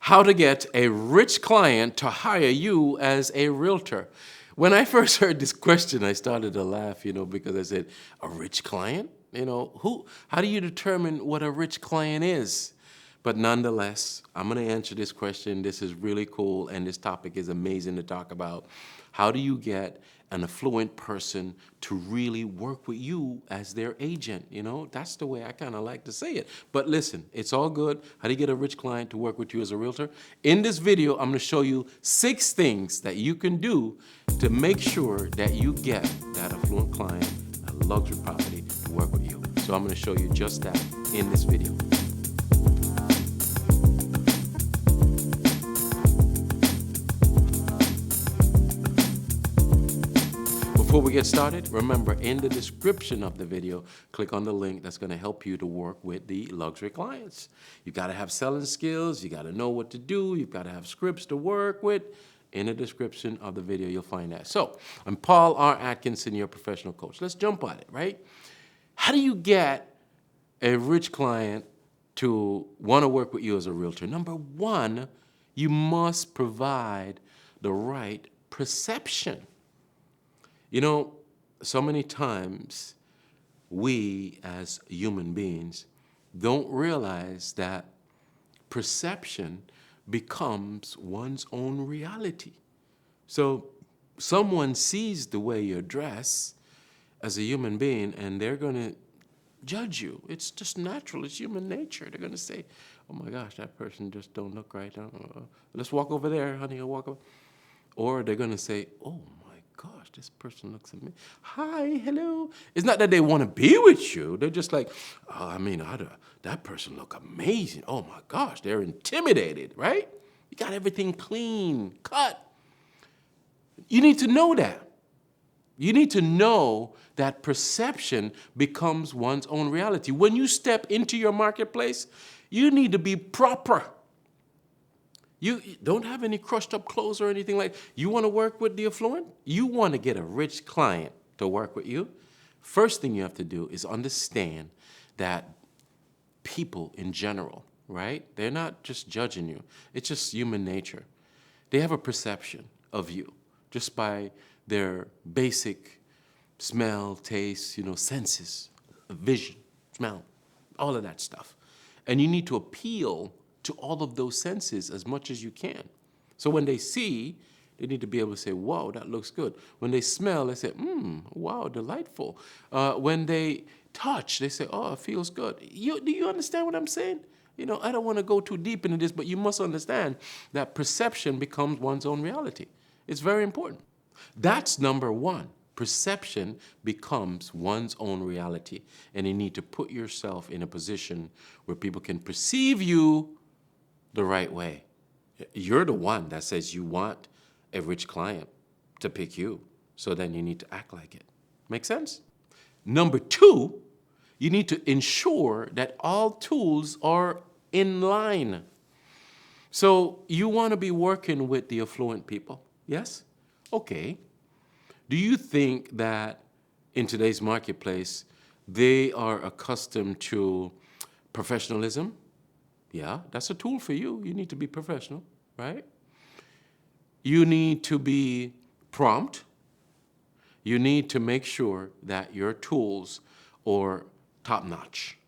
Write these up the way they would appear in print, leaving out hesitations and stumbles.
How to get a rich client to hire you as a realtor. When I first heard this question, I started to laugh, because I said, a rich client? How do you determine what a rich client is? But nonetheless, I'm going to answer this question. This is really cool, and this topic is amazing to talk about. How do you get an affluent person to really work with you as their agent? That's the way I kind of like to say it. But listen, it's all good. How do you get a rich client to work with you as a realtor? In this video, I'm going to show you 6 things that you can do to make sure that you get that affluent client, a luxury property, to work with you. So I'm going to show you just that in this video. Before we get started, remember, in the description of the video, click on the link that's going to help you to work with the luxury clients. You got to have selling skills. You got to know what to do. You've got to have scripts to work with. In the description of the video, you'll find that. So I'm Paul R. Atkinson, your professional coach. Let's jump on it, right? How do you get a rich client to want to work with you as a realtor? Number one, you must provide the right perception. So many times we as human beings don't realize that perception becomes one's own reality. So someone sees the way you dress as a human being and they're going to judge you. It's just natural. It's human nature. They're going to say, oh my gosh, that person just don't look right. Let's walk over there, honey. I'll walk over. Or they're going to say, oh gosh, this person looks at me. Hi, hello. It's not that they want to be with you. They're just like, that person look amazing. Oh my gosh, they're intimidated, right? You got everything clean, cut. You need to know that. You need to know that perception becomes one's own reality. When you step into your marketplace, you need to be proper. You don't have any crushed up clothes or anything like that. You want to work with the affluent? You want to get a rich client to work with you? First thing you have to do is understand that people in general, right? They're not just judging you. It's just human nature. They have a perception of you just by their basic smell, taste, senses, vision, smell, all of that stuff. And you need to appeal to all of those senses as much as you can. So when they see, they need to be able to say, wow, that looks good. When they smell, they say, wow, delightful. When they touch, they say, oh, it feels good. Do you understand what I'm saying? I don't want to go too deep into this, but you must understand that perception becomes one's own reality. It's very important. That's number one. Perception becomes one's own reality. And you need to put yourself in a position where people can perceive you the right way. You're the one that says you want a rich client to pick you. So then you need to act like it. Make sense? Number two, you need to ensure that all tools are in line. So you want to be working with the affluent people. Yes? Okay. Do you think that in today's marketplace, they are accustomed to professionalism? Yeah, that's a tool for you. You need to be professional, right? You need to be prompt. You need to make sure that your tools are top-notch.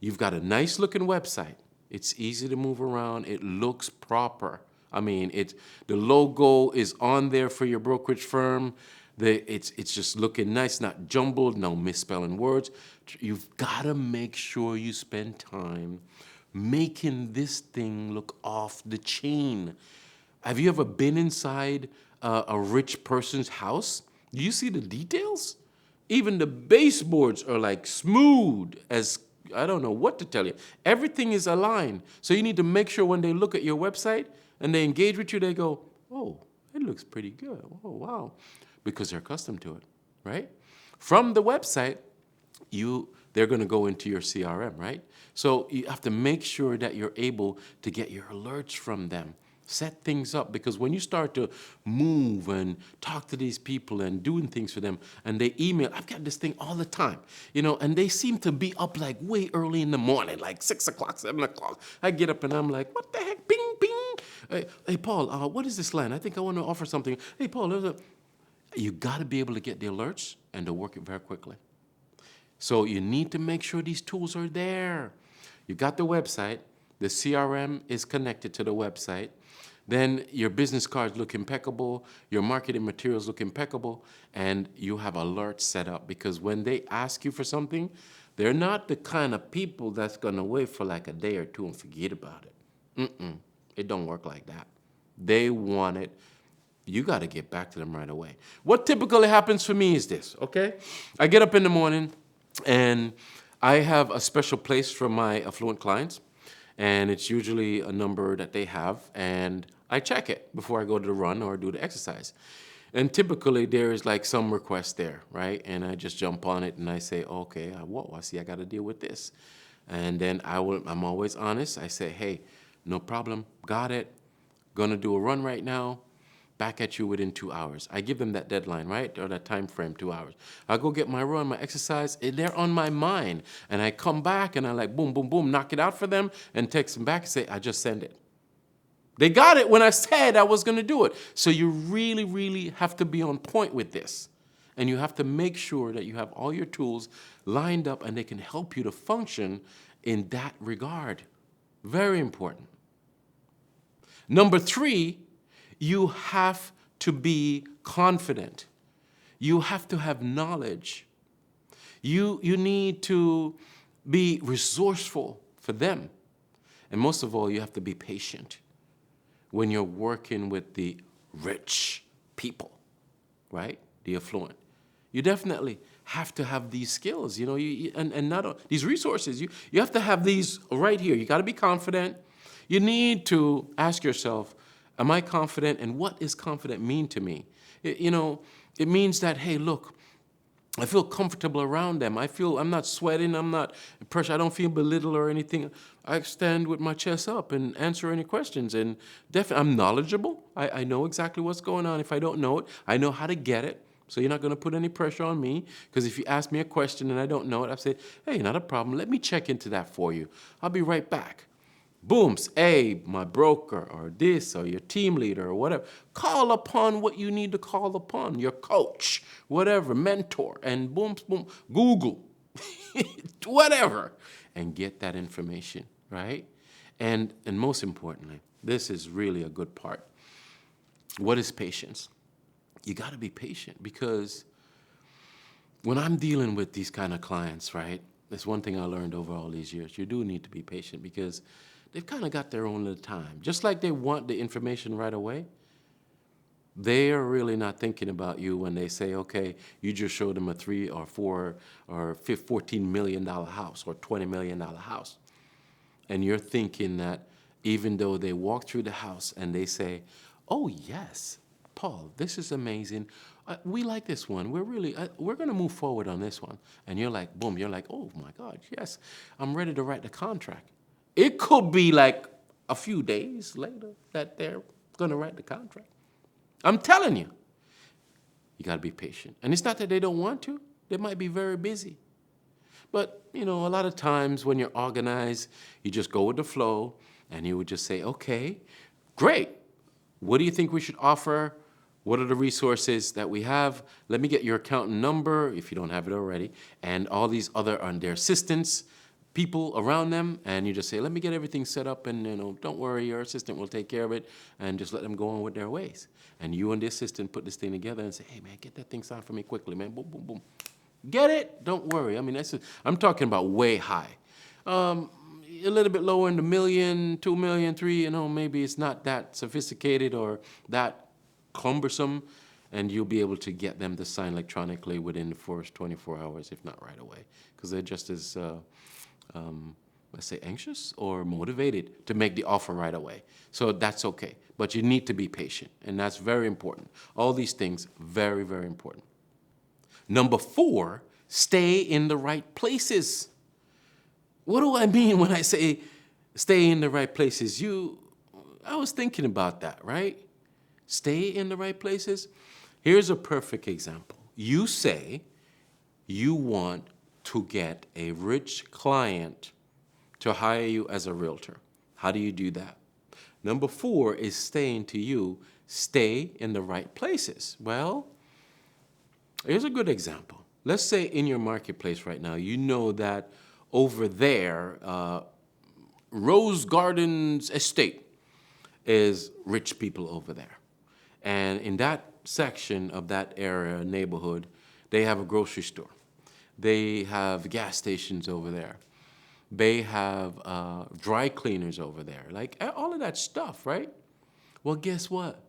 You've got a nice-looking website. It's easy to move around. It looks proper. The logo is on there for your brokerage firm. It's just looking nice, not jumbled, no misspelling words. You've got to make sure you spend time making this thing look off the chain. Have you ever been inside a rich person's house? Do you see the details? Even the baseboards are like smooth as, I don't know what to tell you. Everything is aligned. So you need to make sure when they look at your website and they engage with you, they go, oh, it looks pretty good. Oh, wow. Because they're accustomed to it, right? From the website, they're going to go into your CRM, right? So you have to make sure that you're able to get your alerts from them. Set things up, because when you start to move and talk to these people and doing things for them, and they email, I've got this thing all the time, and they seem to be up like way early in the morning, like 6 o'clock, 7 o'clock. I get up and I'm like, what the heck? Bing, bing. Hey Paul, what is this land? I think I want to offer something. Hey, Paul, you got to be able to get the alerts and to work it very quickly. So you need to make sure these tools are there. You got the website. The CRM is connected to the website. Then your business cards look impeccable. Your marketing materials look impeccable. And you have alerts set up, because when they ask you for something, they're not the kind of people that's going to wait for like a day or two and forget about it. It don't work like that. They want it. You got to get back to them right away. What typically happens for me is this, okay? I get up in the morning and I have a special place for my affluent clients, and it's usually a number that they have, and I check it before I go to the run or do the exercise. And typically there is like some request there, right? And I just jump on it and I say, okay, whoa, I see I got to deal with this. And then I'm always honest. I say, hey, no problem, got it, gonna do a run right now, back at you within 2 hours. I give them that deadline, right? Or that time frame, 2 hours. I go get my run, my exercise, and they're on my mind. And I come back and I like, boom, boom, boom, knock it out for them and text them back and say, I just sent it. They got it when I said I was gonna do it. So you really, really have to be on point with this. And you have to make sure that you have all your tools lined up and they can help you to function in that regard. Very important. Number 3, you have to be confident. You have to have knowledge. You need to be resourceful for them. And most of all, you have to be patient when you're working with the rich people, right? The affluent. You definitely have to have these skills, you know, and not these resources. You have to have these right here. You got to be confident. You need to ask yourself, am I confident, and what does confident mean to me? It means that, hey, look, I feel comfortable around them. I'm not sweating, I'm not pressure, I don't feel belittled or anything. I stand with my chest up and answer any questions. And definitely, I'm knowledgeable. I know exactly what's going on. If I don't know it, I know how to get it. So you're not going to put any pressure on me, because if you ask me a question and I don't know it, I say, hey, not a problem. Let me check into that for you. I'll be right back. Booms, hey, my broker or this or your team leader or whatever. Call upon what you need to call upon, your coach, whatever, mentor, and boom, boom, Google, whatever, and get that information, right? And most importantly, this is really a good part. What is patience? You got to be patient, because when I'm dealing with these kind of clients, right, that's one thing I learned over all these years. You do need to be patient, because they've kind of got their own little time. Just like they want the information right away, they are really not thinking about you when they say, okay, you just showed them a $3 or $4 or $14 million house or $20 million house. And you're thinking that even though they walk through the house and they say, oh, yes, Paul, this is amazing. We like this one. We're going to move forward on this one. And you're like, boom, you're like, oh, my God, yes, I'm ready to write the contract. It could be like a few days later that they're going to write the contract. I'm telling you, you got to be patient. And it's not that they don't want to. They might be very busy. But, a lot of times when you're organized, you just go with the flow and you would just say, okay, great. What do you think we should offer? What are the resources that we have? Let me get your accountant number, if you don't have it already, and all these other, their assistants, people around them, and you just say, let me get everything set up, and don't worry, your assistant will take care of it, and just let them go on with their ways. And you and the assistant put this thing together and say, hey man, get that thing signed for me quickly, man. Boom, boom, boom. Get it? Don't worry. I mean, I'm talking about way high. A little bit lower in the $1 million, $2 million, $3 million, maybe it's not that sophisticated or that cumbersome, and you'll be able to get them to sign electronically within the first 24 hours, if not right away, because they're just as let's say, anxious or motivated to make the offer right away. So that's okay. But you need to be patient, and that's very important. All these things, very, very important. Number 4, stay in the right places. What do I mean when I say stay in the right places? I was thinking about that, right? Stay in the right places. Here's a perfect example. You say you want to get a rich client to hire you as a realtor. How do you do that? Number 4 is staying to you. Stay in the right places. Well, here's a good example. Let's say in your marketplace right now, you know that over there, Rose Gardens Estate is rich people over there. And in that section of that area, neighborhood, they have a grocery store. They have gas stations over there. They have dry cleaners over there. Like all of that stuff, right? Well, guess what?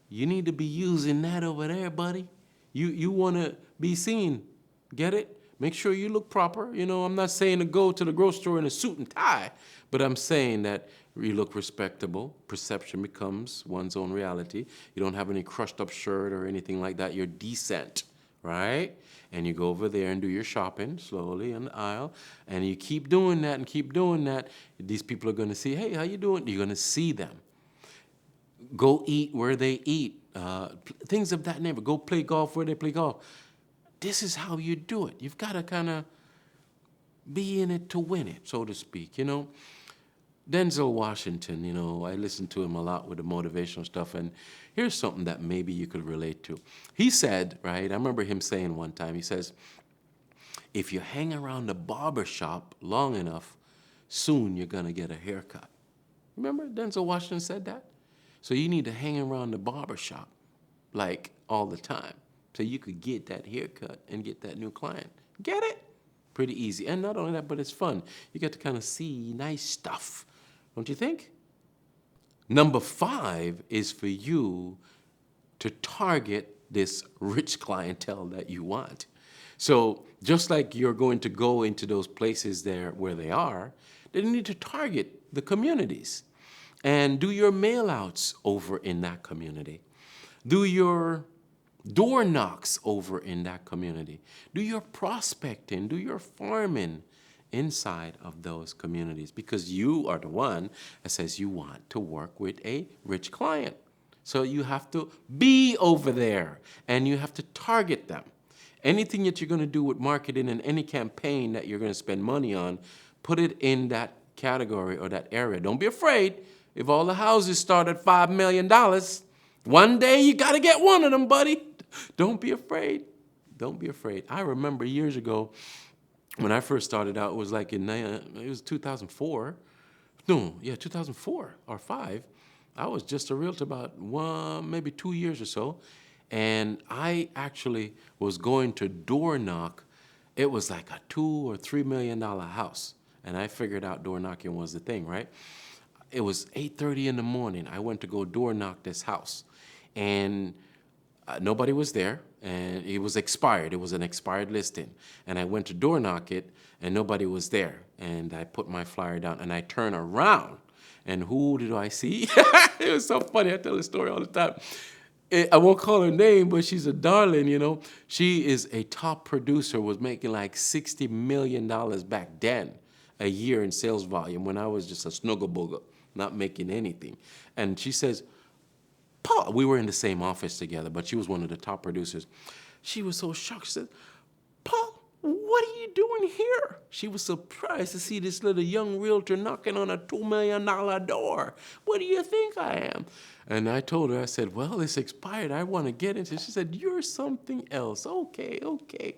You need to be using that over there, buddy. You want to be seen. Get it? Make sure you look proper. You know, I'm not saying to go to the grocery store in a suit and tie, but I'm saying that you look respectable. Perception becomes one's own reality. You don't have any crushed up shirt or anything like that. You're decent, right? And you go over there and do your shopping slowly in the aisle, and you keep doing that and keep doing that. These people are going to see, hey, how you doing? You're going to see them. Go eat where they eat. Things of that nature. Go play golf where they play golf. This is how you do it. You've got to kind of be in it to win it, so to speak, you know. Denzel Washington, you know, I listen to him a lot with the motivational stuff, and here's something that maybe you could relate to. He said, right, I remember him saying one time, he says, if you hang around the barber shop long enough, soon you're going to get a haircut. Remember Denzel Washington said that? So you need to hang around the barber shop like all the time so you could get that haircut and get that new client. Get it? Pretty easy. And not only that, but it's fun. You get to kind of see nice stuff. Don't you think? Number 5 is for you to target this rich clientele that you want. So just like you're going to go into those places there where they are, then you need to target the communities and do your mail outs over in that community. Do your door knocks over in that community. Do your prospecting, do your farming inside of those communities, because you are the one that says you want to work with a rich client. So you have to be over there and you have to target them. Anything that you're going to do with marketing and any campaign that you're going to spend money on, put it in that category or that area. Don't be afraid. If all the houses start at $5 million, one day you got to get one of them, buddy. Don't be afraid. Don't be afraid. I remember years ago when I first started out, it was like it was 2004. No, yeah, 2004 or 5. I was just a realtor about maybe 2 years or so. And I actually was going to door knock. It was like a $2 or $3 million house. And I figured out door knocking was the thing, right? It was 8:30 in the morning. I went to go door knock this house. And nobody was there, and it was expired. It was an expired listing. And I went to door knock it, and nobody was there. And I put my flyer down, and I turn around, and who did I see? It was so funny. I tell this story all the time. I won't call her name, but she's a darling, you know. She is a top producer, was making like $60 million back then a year in sales volume when I was just a snuggle booger, not making anything. And she says, Paul, we were in the same office together, but she was one of the top producers. She was so shocked. She said, Paul, what are you doing here? She was surprised to see this little young realtor knocking on a $2 million door. What do you think I am? And I told her, I said, well, it's expired. I want to get into it. She said, you're something else. Okay.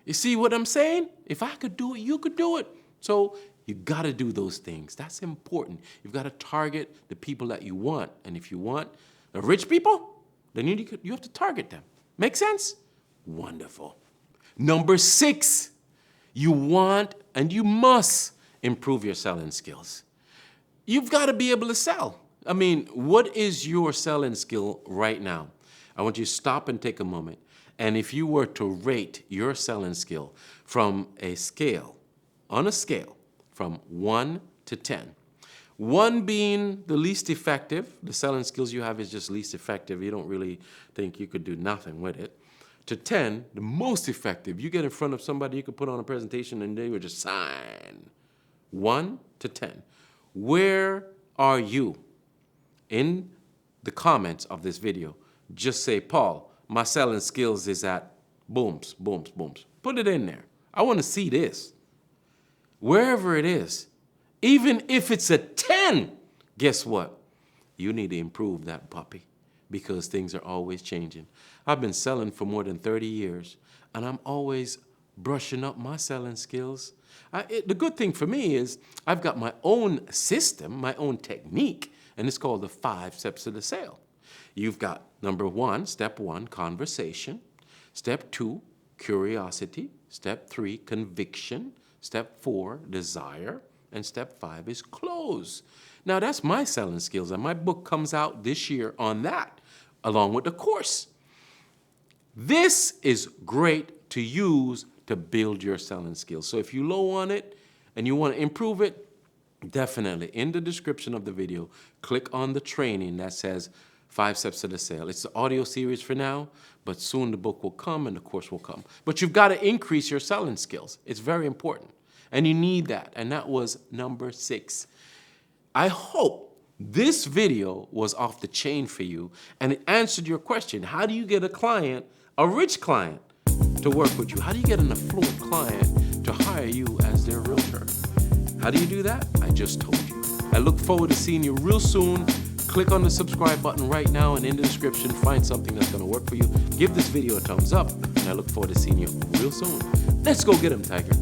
You see what I'm saying? If I could do it, you could do it. So you got to do those things. That's important. You've got to target the people that you want. And if you want the rich people, then you have to target them. Make sense? Wonderful. Number 6, you want and you must improve your selling skills. You've got to be able to sell. I mean, what is your selling skill right now? I want you to stop and take a moment. And if you were to rate your selling skill from a scale, on a scale from 1 to 10, 1 being the least effective, the selling skills you have is just least effective. You don't really think you could do nothing with it. To 10, the most effective. You get in front of somebody, you could put on a presentation and they would just sign. 1 to 10. Where are you? In the comments of this video, just say, Paul, my selling skills is at booms. Put it in there. I want to see this. Wherever it is, even if it's a 10, guess what? you need to improve that puppy because things are always changing. I've been selling for more than 30 years, and I'm always brushing up my selling skills. The good thing for me is I've got my own system, my own technique, and it's called the 5 steps of the sale. You've got number 1, step 1, conversation. Step 2, curiosity. Step 3, conviction. Step 4, desire. And step 5 is close. Now that's my selling skills, and my book comes out this year on that, along with the course. This is great to use to build your selling skills. So if you're low on it and you want to improve it, definitely in the description of the video, click on the training that says 5 steps to the sale. It's the audio series for now, but soon the book will come and the course will come. But you've got to increase your selling skills. It's very important. And you need that. And that was number 6. I hope this video was off the chain for you and it answered your question. How do you get a client, a rich client, to work with you? How do you get an affluent client to hire you as their realtor? How do you do that? I just told you. I look forward to seeing you real soon. Click on the subscribe button right now and in the description, find something that's gonna work for you. Give this video a thumbs up and I look forward to seeing you real soon. Let's go get him, Tiger.